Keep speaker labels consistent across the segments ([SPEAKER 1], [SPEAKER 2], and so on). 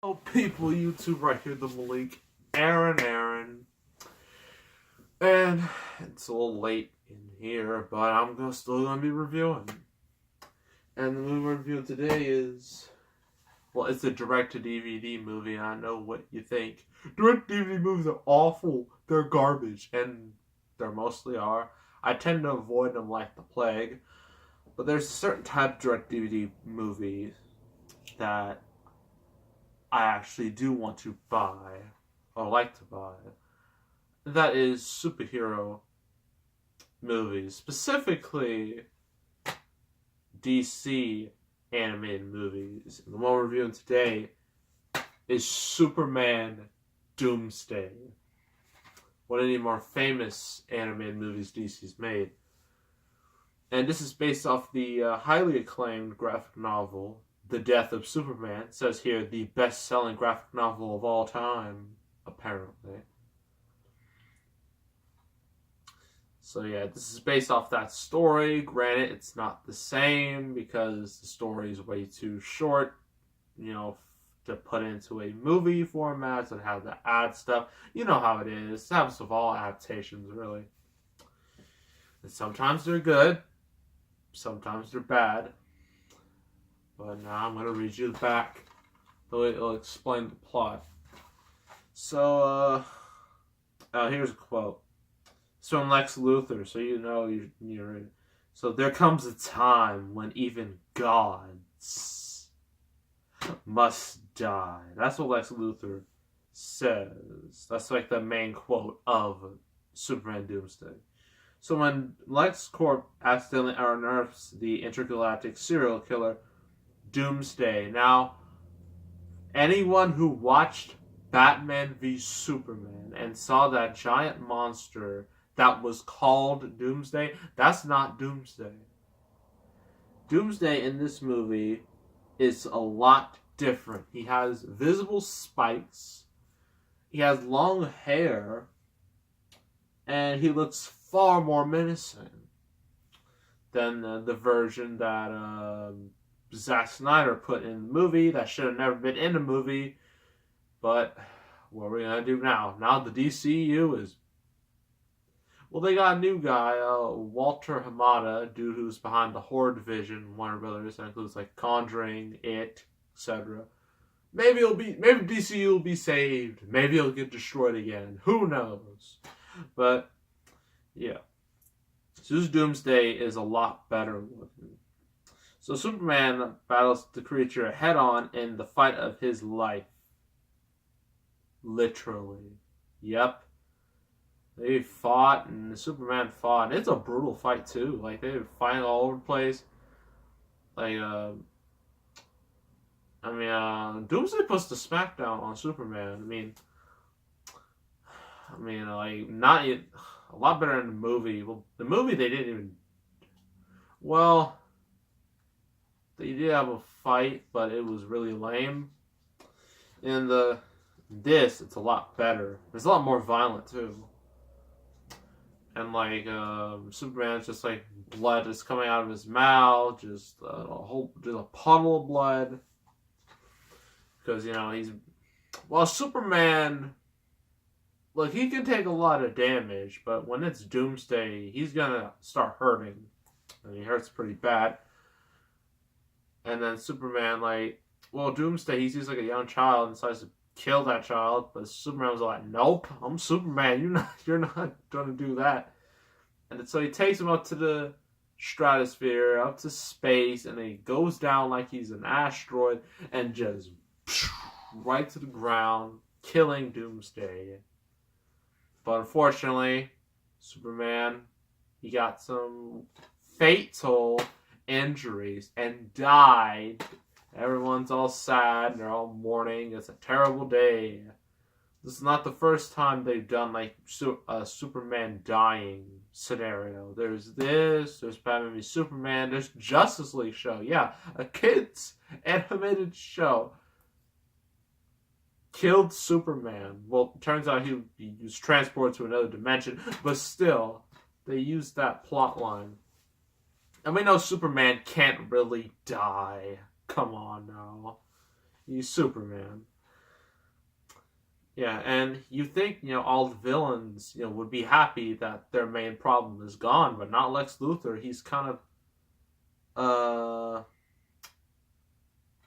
[SPEAKER 1] Oh, people, YouTube, right here, the Malik, Aaron. And it's a little late in here, but I'm still going to be reviewing. And the movie we're reviewing today is, well, it's a direct-to-DVD movie, and I know what you think. Direct-to-DVD movies are awful. They're garbage, and they mostly are. I tend to avoid them like the plague. But there's a certain type of direct-DVD movie that I actually do want to buy, or like to buy. That is superhero movies, specifically DC animated movies. And the one we're reviewing today is Superman Doomsday. One of the more famous animated movies DC's made. And this is based off the highly acclaimed graphic novel, The Death of Superman. It says here, the best-selling graphic novel of all time, apparently. So yeah, this is based off that story. Granted, it's not the same because the story is way too short, to put into a movie format and have to add stuff. You know how it is. It happens with all adaptations, really. And sometimes they're good. Sometimes they're bad. But now I'm going to read you the back. It'll explain the plot. So, here's a quote. It's from Lex Luthor, so you know you're in. So, there comes a time when even gods must die. That's what Lex Luthor says. That's like the main quote of Superman Doomsday. So when LexCorp accidentally unearths the intergalactic serial killer Doomsday. Now, anyone who watched Batman v Superman and saw that giant monster that was called Doomsday, that's not Doomsday. Doomsday in this movie is a lot different. He has visible spikes, he has long hair, and he looks far more menacing than the version that Zack Snyder put in the movie that should have never been in the movie. But what are we going to do now? Now the DCU is... Well, they got a new guy, Walter Hamada, dude who's behind the horror division, Warner Brothers. That includes like Conjuring, It, etc. Maybe DCU will be saved. Maybe it'll get destroyed again. Who knows? But yeah. So this Doomsday is a lot better looking. So Superman battles the creature head on in the fight of his life. Literally. Yep. They fought and Superman fought. And it's a brutal fight too. Like they were fighting all over the place. Like Doomsday puts the smackdown on Superman. Like not yet. A lot better in the movie. Well, the movie they didn't even... Well, they did have a fight, but it was really lame. In this, it's a lot better. It's a lot more violent too. And like Superman's just like blood is coming out of his mouth, just a puddle of blood. Because Superman. Look, he can take a lot of damage, but when it's Doomsday, he's gonna start hurting. And he hurts pretty bad. And then Superman, Doomsday, he sees like a young child and decides to kill that child, but Superman was like, nope, I'm Superman, you're not gonna do that. And so he takes him up to the stratosphere, up to space, and then he goes down like he's an asteroid, and just right to the ground, killing Doomsday. But unfortunately, Superman, he got some fatal injuries and died. Everyone's all sad and they're all mourning. It's a terrible day. This is not the first time they've done a Superman dying scenario. There's Batman v Superman, there's Justice League show. Yeah, a kids animated show. Killed Superman. Well, it turns out he was transported to another dimension, but still, they used that plot line. And we know Superman can't really die. Come on now. He's Superman. Yeah, and you think, all the villains, would be happy that their main problem is gone, but not Lex Luthor. He's kind of, uh,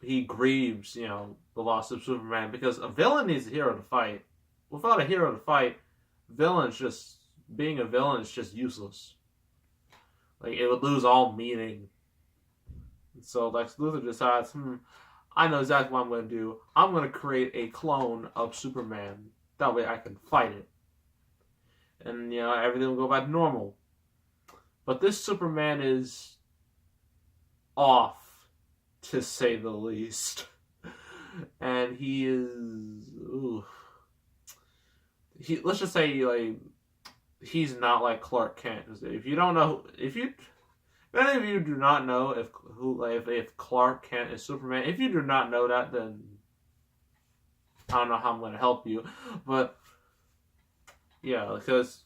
[SPEAKER 1] he grieves, the loss of Superman because a villain needs a hero to fight. Without a hero to fight, being a villain is just useless. Like, it would lose all meaning. So Lex Luthor decides, I know exactly what I'm going to do. I'm going to create a clone of Superman. That way I can fight it. And, everything will go back to normal. But this Superman is off, to say the least. And he is... Ooh. Let's just say, like, he's not like Clark Kent. If you don't know... If any of you do not know if Clark Kent is Superman, if you do not know that, then I don't know how I'm going to help you. But yeah, because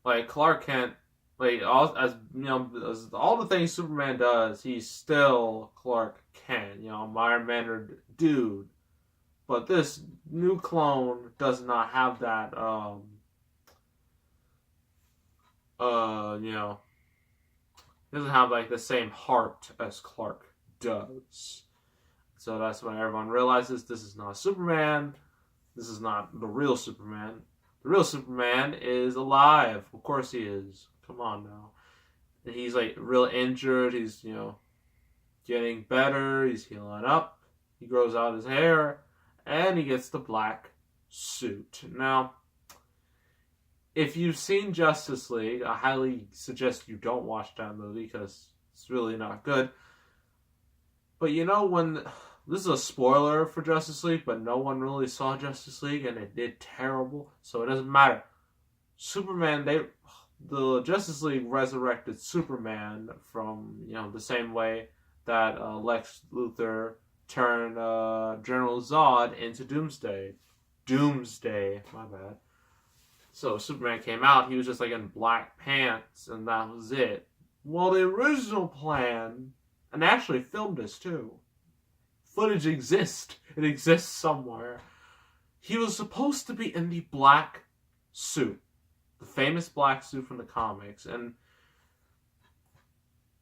[SPEAKER 1] like Clark Kent, like all the things Superman does, he's still Clark Kent, mild-mannered dude. But this new clone does not have that. Doesn't have like the same heart as Clark does. So that's when everyone realizes this is not Superman. This is not the real Superman. The real Superman is alive. Of course he is. Come on now. And he's like real injured. He's, getting better. He's healing up. He grows out his hair. And he gets the black suit. Now, if you've seen Justice League, I highly suggest you don't watch that movie because it's really not good. But when... This is a spoiler for Justice League, but no one really saw Justice League and it did terrible, so it doesn't matter. The Justice League resurrected Superman from, the same way that Lex Luthor turned General Zod into Doomsday. Doomsday, my bad. So Superman came out, he was just like in black pants, and that was it. Well, the original plan, and they actually filmed this too. Footage exists. It exists somewhere. He was supposed to be in the black suit. The famous black suit from the comics. And,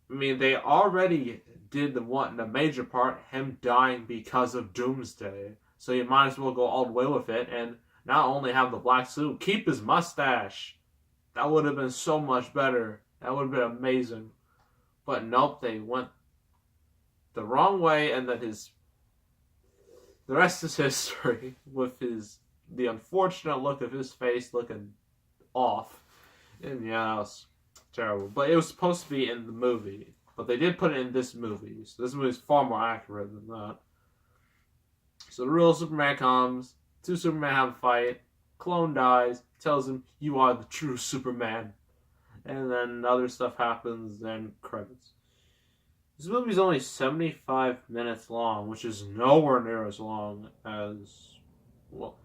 [SPEAKER 1] they already did the major part, him dying because of Doomsday. So you might as well go all the way with it, and not only have the black suit, keep his mustache. That would have been so much better. That would have been amazing. But nope, they went the wrong way, and then the rest is history with the unfortunate look of his face looking off. And yeah, that was terrible. But it was supposed to be in the movie. But they did put it in this movie. So this movie is far more accurate than that. So the real Superman comes. Two Supermen have a fight. Clone dies. Tells him, you are the true Superman. And then other stuff happens. Then credits. This movie's only 75 minutes long, which is nowhere near as long as... Well,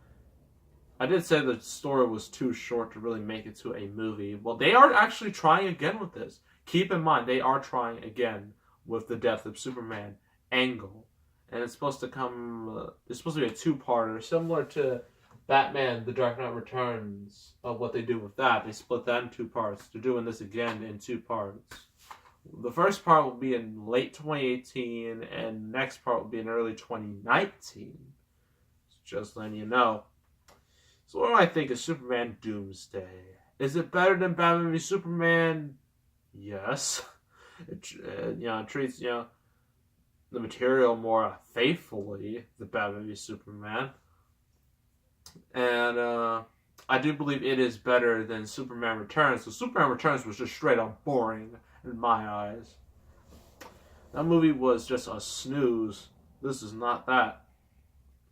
[SPEAKER 1] I did say the story was too short to really make it to a movie. Well, they are actually trying again with this. Keep in mind, they are trying again with the Death of Superman angle. And it's supposed to come... it's supposed to be a two-parter, similar to Batman, The Dark Knight Returns, of what they do with that. They split that in two parts. They're doing this again in two parts. The first part will be in late 2018, and the next part will be in early 2019. Just letting you know. So what do I think of Superman Doomsday? Is it better than Batman v Superman? Yes. It treats, the material more faithfully than Batman v Superman. And, I do believe it is better than Superman Returns. So Superman Returns was just straight up boring in my eyes. That movie was just a snooze. This is not that.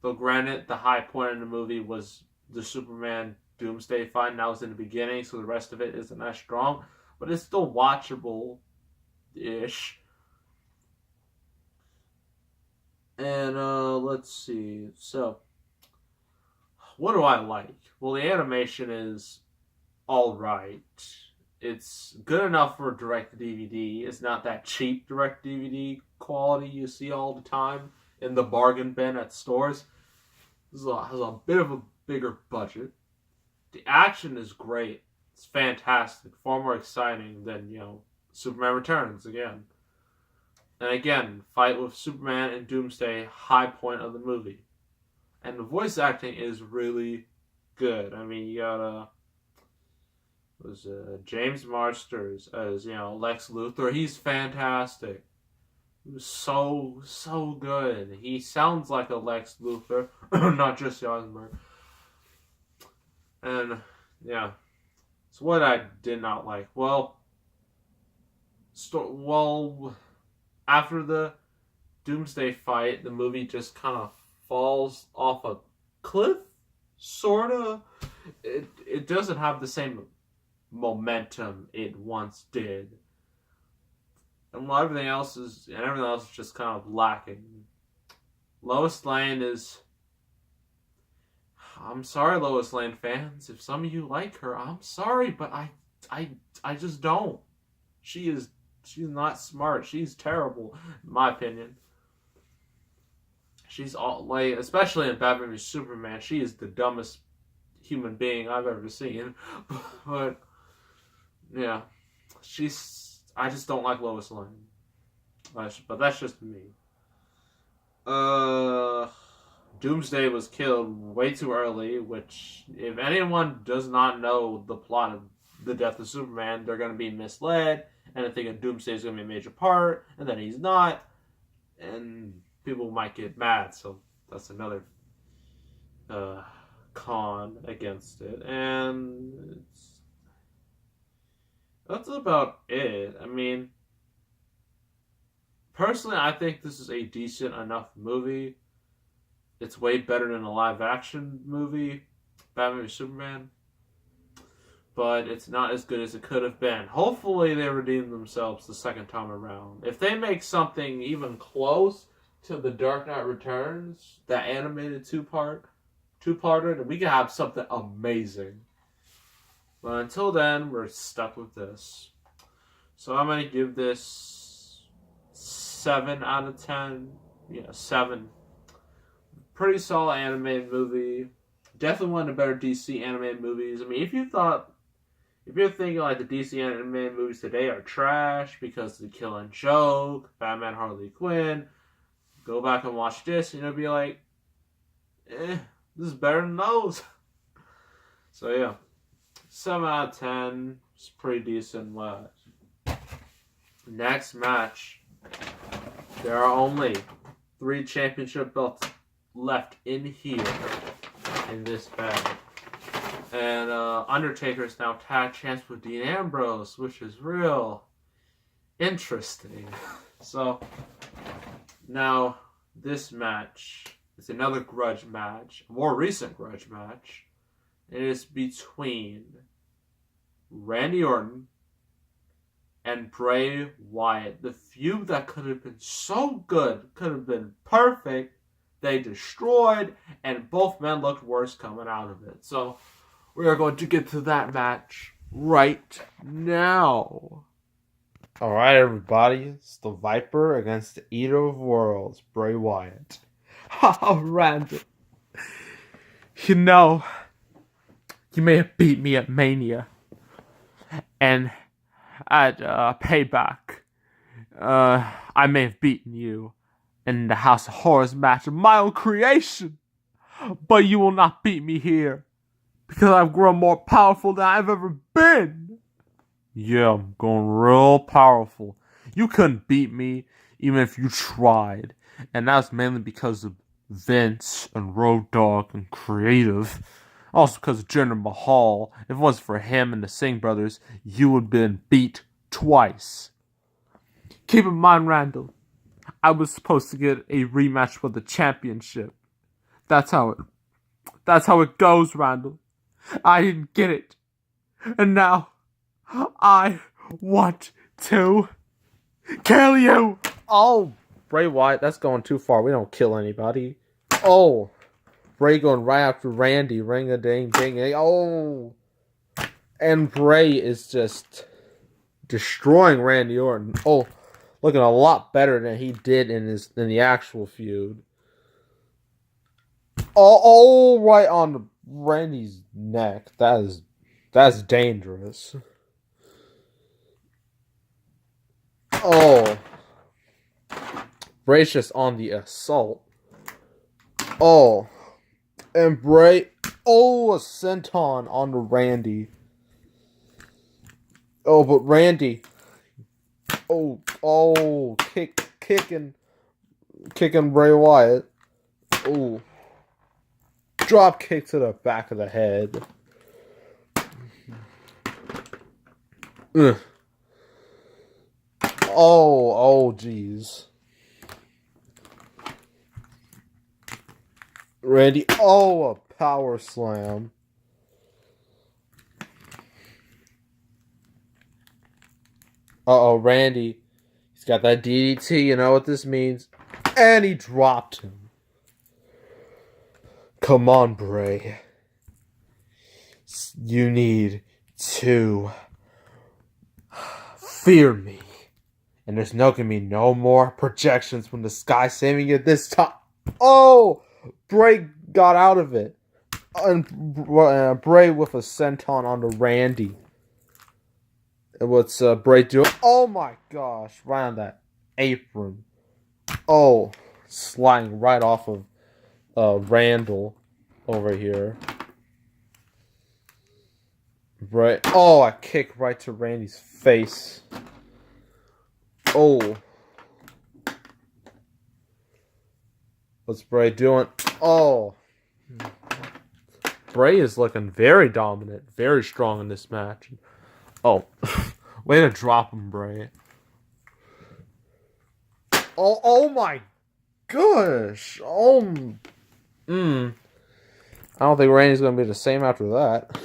[SPEAKER 1] Though granted, the high point in the movie was the Superman Doomsday fight, and that was in the beginning, so the rest of it isn't that strong. But it's still watchable-ish. And, let's see. So, what do I like? Well, the animation is alright. It's good enough for direct-to-DVD. It's not that cheap direct-to-DVD quality you see all the time in the bargain bin at stores. This has a bit of a bigger budget. The action is great. It's fantastic. Far more exciting than, Superman Returns again. And again, fight with Superman and Doomsday, high point of the movie. And the voice acting is really good. I mean, you got James Marsters as Lex Luthor. He's fantastic. He was so good. He sounds like a Lex Luthor, not just Eisenberg. And yeah, so what I did not like. Well, after the Doomsday fight, the movie just kind of falls off a cliff, sorta. It doesn't have the same momentum it once did, and everything else is just kind of lacking. Lois Lane is. I'm sorry, Lois Lane fans. If some of you like her, I'm sorry, but I just don't. She's not smart. She's terrible, in my opinion. She's especially in Batman v Superman, she is the dumbest human being I've ever seen. But yeah, I just don't like Lois Lane. But that's just me. Doomsday was killed way too early, which, if anyone does not know the plot of the death of Superman, they're going to be misled, and they think Doomsday is going to be a major part, and then he's not, and people might get mad, so that's another con against it, and that's about it. I mean, personally, I think this is a decent enough movie. It's way better than a live-action movie, Batman v Superman. But it's not as good as it could have been. Hopefully they redeem themselves the second time around. If they make something even close to The Dark Knight Returns, that animated two-parter, then we can have something amazing. But until then, we're stuck with this. So I'm going to give this 7 out of 10. Yeah, 7. Pretty solid animated movie. Definitely one of the better DC animated movies. I mean, if you're thinking like the DC animated movies today are trash because of The Killing Joke, Batman Harley Quinn, go back and watch this and you'll be like, this is better than those. So yeah, 7 out of 10. It's pretty decent. Next match. There are only 3 championship belts left in here, in this bag. And Undertaker's now tag champs with Dean Ambrose, which is real interesting. So, now, this match is another grudge match, a more recent grudge match. It is between Randy Orton and Bray Wyatt. The feud that could have been so good, could have been perfect, they destroyed, and both men looked worse coming out of it. So, we are going to get to that match right now. Alright, everybody. It's the Viper against the Eater of Worlds, Bray Wyatt. Oh, Randy. You know, you may have beat me at Mania. And at Payback, I may have beaten you in the House of Horrors match of my own creation. But you will not beat me here. Because I've grown more powerful than I've ever been. Yeah, I'm going real powerful. You couldn't beat me, even if you tried. And that's mainly because of Vince and Road Dogg and Creative. Also because of Jinder Mahal. If it wasn't for him and the Singh brothers, you would have been beat twice. Keep in mind, Randall, I was supposed to get a rematch for the championship. That's how it goes, Randall. I didn't get it. And now, I want to kill you. Oh, Bray Wyatt, that's going too far. We don't kill anybody. Oh, Bray going right after Randy. Ring-a-ding-ding. Oh. And Bray is just destroying Randy Orton. Oh, looking a lot better than he did in the actual feud. Oh, right on Randy's neck. That's dangerous. Oh, Bray's just on the assault. Oh, and Bray. Oh, a senton on Randy. Oh, but Randy. Oh, kicking Bray Wyatt. Oh, drop kick to the back of the head. Ugh. Oh, jeez. Randy, a power slam. Randy. He's got that DDT, you know what this means. And he dropped him. Come on, Bray. You need to fear me. And there's no gonna be no more projections from the sky saving you this time. Oh! Bray got out of it. And Bray with a senton onto Randy. And what's Bray doing? Oh my gosh. Right on that apron. Oh. Sliding right off of Randall over here. Bray. Oh, a kick right to Randy's face. Oh. What's Bray doing? Oh. Bray is looking very dominant, very strong in this match. Oh. Way to drop him, Bray. Oh my gosh. I don't think Randy's going to be the same after that.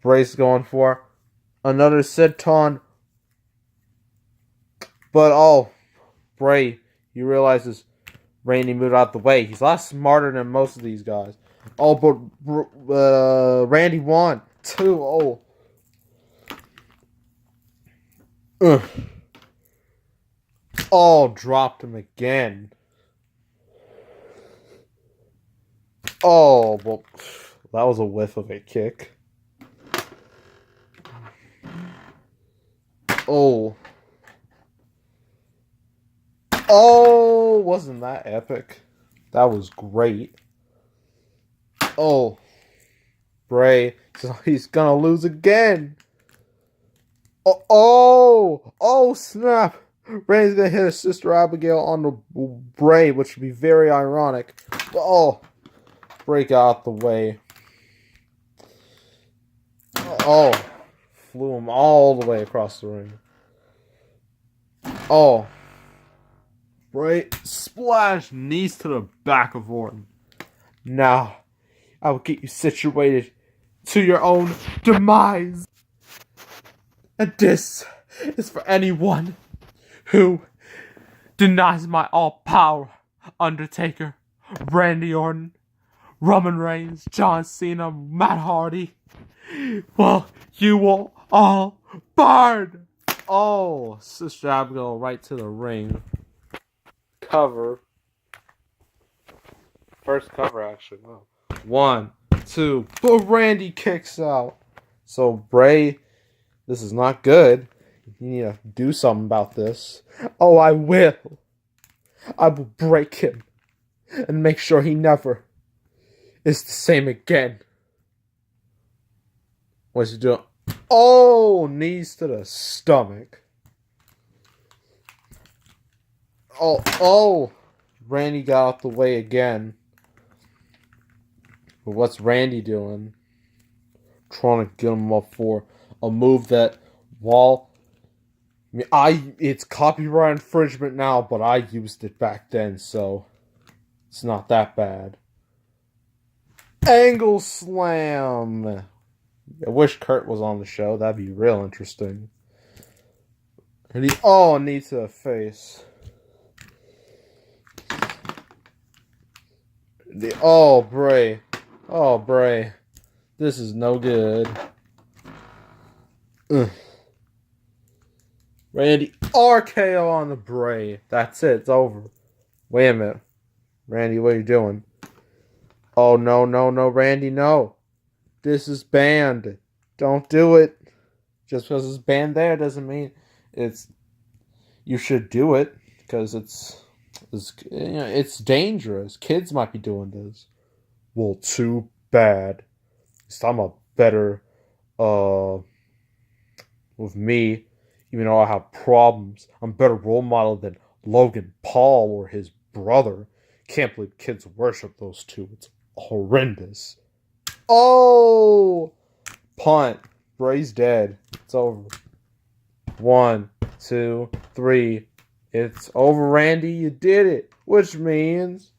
[SPEAKER 1] Bray's going for another senton. But, Bray, he realizes Randy moved out the way. He's a lot smarter than most of these guys. Oh, but Randy won. 2-0. Oh, dropped him again. Oh, well, that was a whiff of a kick. Oh. Oh, wasn't that epic? That was great. Oh. Bray, he's gonna lose again. Oh, snap. Randy's gonna hit his sister Abigail on the Bray, which would be very ironic. Oh, Bray got out the way. Oh, flew him all the way across the ring. Oh, Bray splash, knees to the back of Orton. Now, I will get you situated to your own demise. And this is for anyone who denies my all-power Undertaker, Randy Orton, Roman Reigns, John Cena, Matt Hardy. Well, you will all burn. Oh, Sister Abigail right to the ring. Cover. First cover, actually. Wow. 1, 2, but Randy kicks out. So, Bray, this is not good. You need to do something about this. Oh, I will. I will break him and make sure he never is the same again. What's he doing? Oh, knees to the stomach. Oh, Randy got out the way again. But what's Randy doing? Trying to get him up for a move that, while it's copyright infringement now, but I used it back then, so it's not that bad. Angle slam. I wish Kurt was on the show. That'd be real interesting. And knee to the face. Bray. Oh, Bray. This is no good. Randy RKO on the Bray. That's it. It's over. Wait a minute. Randy, what are you doing? Oh, no, no, no, Randy, no. This is banned. Don't do it. Just because it's banned there doesn't mean it's you should do it, because it's dangerous. Kids might be doing this. Well, too bad. So I'm a better with me, even though I have problems. I'm a better role model than Logan Paul or his brother. Can't believe kids worship those two. It's horrendous. Oh! Punt. Bray's dead. It's over. 1, 2, 3. It's over, Randy. You did it. Which means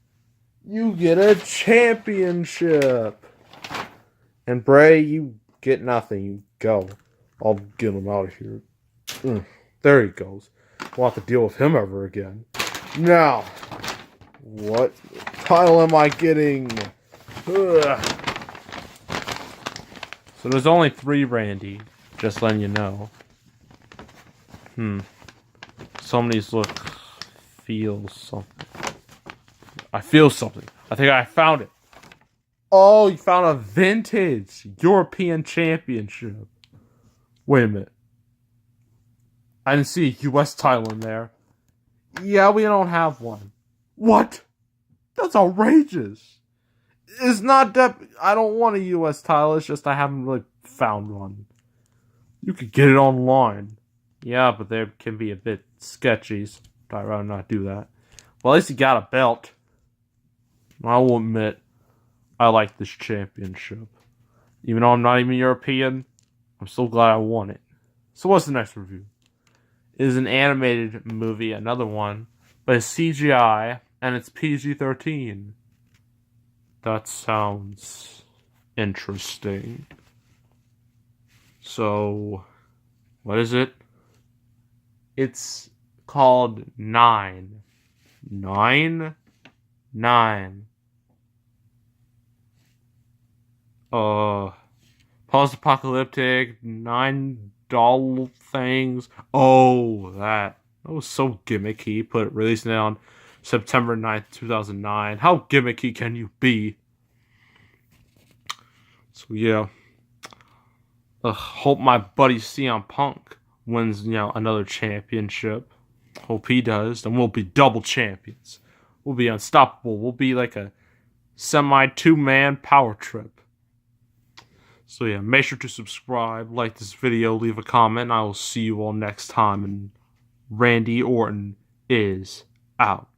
[SPEAKER 1] you get a championship. And Bray, you get nothing. You go. I'll get him out of here. There he goes. Won't have to deal with him ever again. Now, what title am I getting? Ugh. So there's only 3, Randy. Just letting you know. Some of these feel something. I feel something. I think I found it. Oh, you found a vintage European Championship. Wait a minute. I didn't see a U.S. title in there. Yeah, we don't have one. What? That's outrageous. It's not that I don't want a U.S. title. It's just I haven't really found one. You could get it online. Yeah, but they can be a bit sketchy. So I'd rather not do that. Well, at least you got a belt. I will admit, I like this championship. Even though I'm not even European, I'm so glad I won it. So what's the next review? It is an animated movie, another one, but it's CGI, and it's PG-13. That sounds interesting. So, what is it? It's called 9. 9? 9. Post-apocalyptic, 9 doll things. Oh, that was so gimmicky. Releasing it on September 9th, 2009. How gimmicky can you be? So yeah. Hope my buddy CM Punk wins, another championship. Hope he does. Then we'll be double champions. We'll be unstoppable. We'll be like a semi 2-man power trip. So yeah, make sure to subscribe, like this video, leave a comment, and I will see you all next time. And Randy Orton is out.